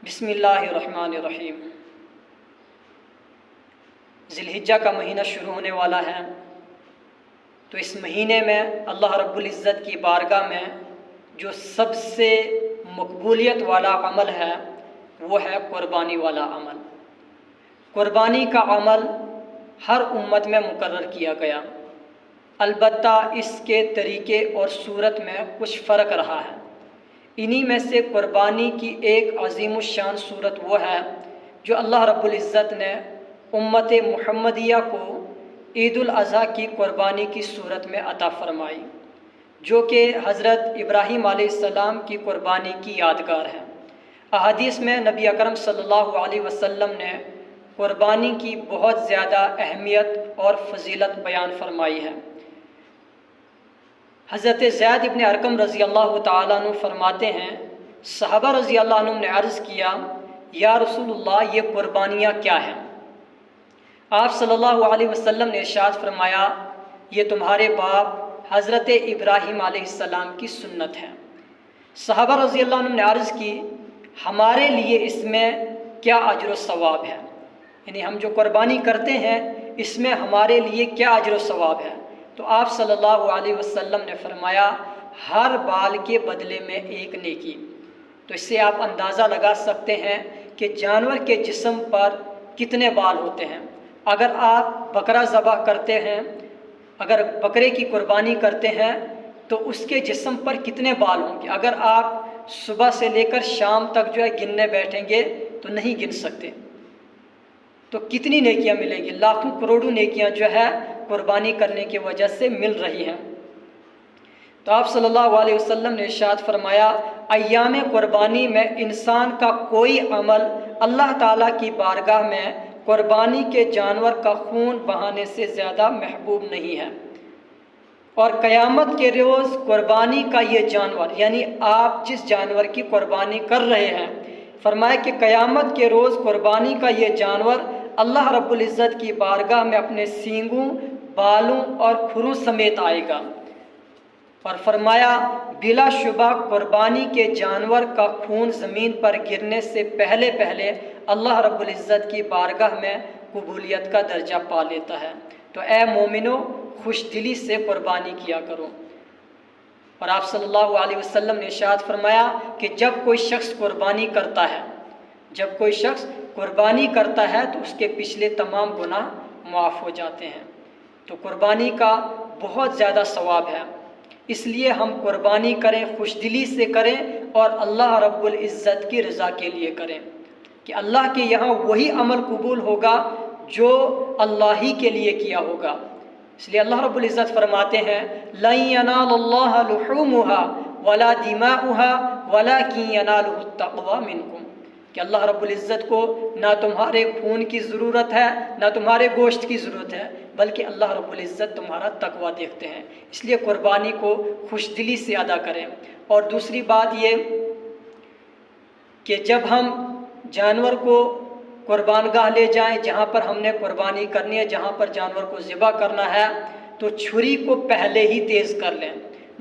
بسم اللہ الرحمن الرحیم۔ ذی الحجہ کا مہینہ شروع ہونے والا ہے، تو اس مہینے میں اللہ رب العزت کی بارگاہ میں جو سب سے مقبولیت والا عمل ہے وہ ہے قربانی والا عمل۔ قربانی کا عمل ہر امت میں مقرر کیا گیا، البتہ اس کے طریقے اور صورت میں کچھ فرق رہا ہے۔ انہی میں سے قربانی کی ایک عظیم الشان صورت وہ ہے جو اللہ رب العزت نے امت محمدیہ کو عید الاضحیٰ کی قربانی کی صورت میں عطا فرمائی، جو کہ حضرت ابراہیم علیہ السلام کی قربانی کی یادگار ہے۔ احادیث میں نبی اکرم صلی اللہ علیہ وسلم نے قربانی کی بہت زیادہ اہمیت اور فضیلت بیان فرمائی ہے۔ حضرت زید ابن ارقم رضی اللہ تعالیٰ عنہ فرماتے ہیں، صحابہ رضی اللہ عنہ نے عرض کیا، یا رسول اللہ یہ قربانیاں کیا ہیں؟ آپ صلی اللہ علیہ وسلم نے ارشاد فرمایا، یہ تمہارے باپ حضرت ابراہیم علیہ السلام کی سنت ہے۔ صحابہ رضی اللہ عنہ نے عرض کی، ہمارے لیے اس میں کیا اجر و ثواب ہے؟ یعنی ہم جو قربانی کرتے ہیں اس میں ہمارے لیے کیا اجر و ثواب ہے؟ تو آپ صلی اللہ علیہ وسلم نے فرمایا، ہر بال کے بدلے میں ایک نیکی۔ تو اس سے آپ اندازہ لگا سکتے ہیں کہ جانور کے جسم پر کتنے بال ہوتے ہیں۔ اگر آپ بکرا ذبح کرتے ہیں، اگر بکرے کی قربانی کرتے ہیں تو اس کے جسم پر کتنے بال ہوں گے؟ اگر آپ صبح سے لے کر شام تک گننے بیٹھیں گے تو نہیں گن سکتے۔ تو کتنی نیکیاں ملیں گی؟ لاکھوں کروڑوں نیکیاں قربانی کرنے کی وجہ سے مل رہی ہیں۔ تو آپ صلی اللہ علیہ وسلم نے ارشاد فرمایا، ایام قربانی میں انسان کا کوئی عمل اللہ تعالیٰ کی بارگاہ میں قربانی کے جانور کا خون بہانے سے زیادہ محبوب نہیں ہے، اور قیامت کے روز قربانی کا یہ جانور، یعنی آپ جس جانور کی قربانی کر رہے ہیں، فرمایا کہ قیامت کے روز قربانی کا یہ جانور اللہ رب العزت کی بارگاہ میں اپنے سینگوں، بالوں اور کھروں سمیت آئے گا، اور فرمایا بلا شبہ قربانی کے جانور کا خون زمین پر گرنے سے پہلے اللہ رب العزت کی بارگاہ میں قبولیت کا درجہ پا لیتا ہے۔ تو اے مومنو، خوش دلی سے قربانی کیا کرو۔ اور آپ صلی اللہ علیہ وسلم نے ارشاد فرمایا کہ جب کوئی شخص قربانی کرتا ہے تو اس کے پچھلے تمام گناہ معاف ہو جاتے ہیں۔ تو قربانی کا بہت زیادہ ثواب ہے، اس لیے ہم قربانی کریں، خوش دلی سے کریں اور اللہ رب العزت کی رضا کے لیے کریں، کہ اللہ کے یہاں وہی عمل قبول ہوگا جو اللہ ہی کے لیے کیا ہوگا۔ اس لیے اللہ رب العزت فرماتے ہیں، لَن يَنَالَ اللَّهَ لُحُومُهَا وَلَا دِمَاؤُهَا وَلَكِن يَنَالُهُ التَّقْوَى مِنكُمْ، کہ اللہ رب العزت کو نہ تمہارے خون کی ضرورت ہے نہ تمہارے گوشت کی ضرورت ہے، بلکہ اللہ رب العزت تمہارا تقویٰ دیکھتے ہیں۔ اس لیے قربانی کو خوش دلی سے ادا کریں۔ اور دوسری بات یہ کہ جب ہم جانور کو قربان گاہ لے جائیں، جہاں پر ہم نے قربانی کرنی ہے، جہاں پر جانور کو ذبح کرنا ہے، تو چھری کو پہلے ہی تیز کر لیں۔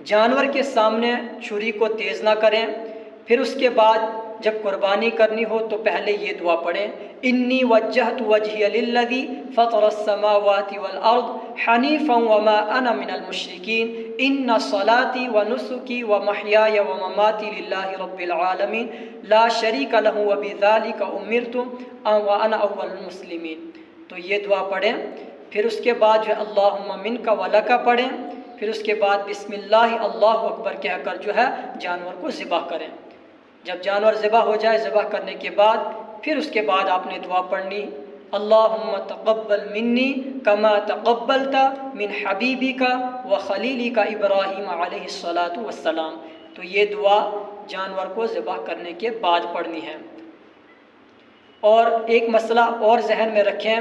جانور کے سامنے چھری کو تیز نہ کریں۔ پھر اس کے بعد جب قربانی کرنی ہو تو پہلے یہ دعا پڑھیں، انی وجہت وجہی للذی فطر السماوات والارض حنیفا وما انا من المشرکین ان صلاتی ونسکی ومحیای ومماتی للہ رب العالمین لا شریک لہ وبذالک امرت وانا اول المسلمین۔ تو یہ دعا پڑھیں۔ پھر اس کے بعد اللہم منک ولک پڑھیں۔ پھر اس کے بعد بسم اللہ اللہ اکبر کہہ کر جانور کو ذبح کریں۔ جب جانور ذبح ہو جائے، ذبح کرنے کے بعد پھر اس کے بعد آپ نے دعا پڑھنی، اللہم تقبل منی کما تقبلت من حبیبک وخلیلک ابراہیم علیہ الصلاۃ والسلام۔ تو یہ دعا جانور کو ذبح کرنے کے بعد پڑھنی ہے۔ اور ایک مسئلہ اور ذہن میں رکھیں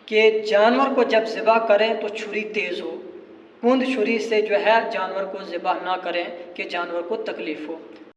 کہ جانور کو جب ذبح کریں تو چھری تیز ہو، کند چھری سے جانور کو ذبح نہ کریں کہ جانور کو تکلیف ہو۔